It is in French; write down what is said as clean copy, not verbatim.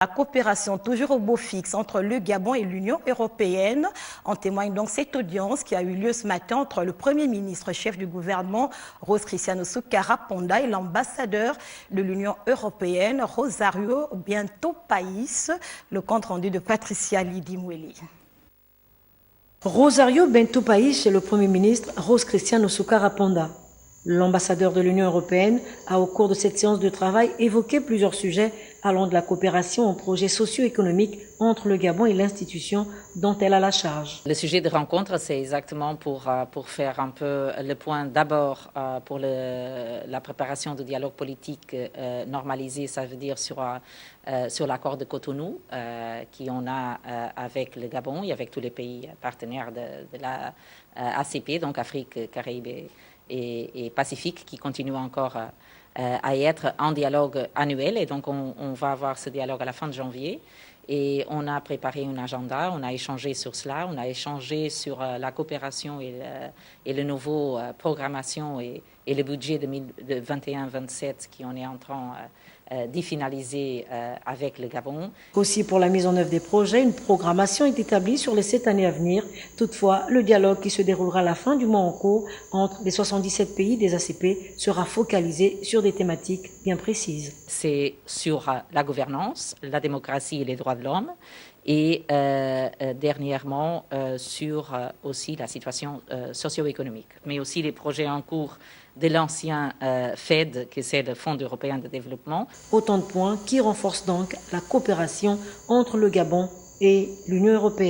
La coopération toujours au beau fixe entre le Gabon et l'Union européenne. En témoigne donc cette audience qui a eu lieu ce matin entre le Premier ministre, chef du gouvernement, Rose Cristiano Soucara Ponda, et l'ambassadeur de l'Union européenne, Rosario Bento País. Le compte rendu de Patricia Lidimweli. Rosario Bento País et le Premier ministre, Rose Cristiano Soucara Ponda. L'ambassadeur de l'Union européenne a, au cours de cette séance de travail, évoqué plusieurs sujets allant de la coopération aux projets socio-économiques entre le Gabon et l'institution dont elle a la charge. Le sujet de rencontre, c'est exactement pour faire un peu le point d'abord pour la préparation du dialogue politique normalisé, ça veut dire sur l'accord de Cotonou qu'on a avec le Gabon et avec tous les pays partenaires de la ACP, donc Afrique, Caraïbes et Pacifique, qui continue encore à être en dialogue annuel. Et donc, on va avoir ce dialogue à la fin de janvier. Et on a préparé un agenda, on a échangé sur cela, on a échangé sur la coopération et le nouveau programmation et le budget de 21-27 qu'on est en train d'y finaliser avec le Gabon. Aussi, pour la mise en œuvre des projets, une programmation est établie sur les 7 années à venir. Toutefois, le dialogue qui se déroulera à la fin du mois en cours entre les 77 pays des ACP sera focalisé sur des thématiques bien précises. C'est sur la gouvernance, la démocratie et les droits de l'homme, et dernièrement sur aussi la situation socio-économique, mais aussi les projets en cours de l'ancien FED, qui c'est le Fonds européen de développement. Autant de points qui renforcent donc la coopération entre le Gabon et l'Union européenne.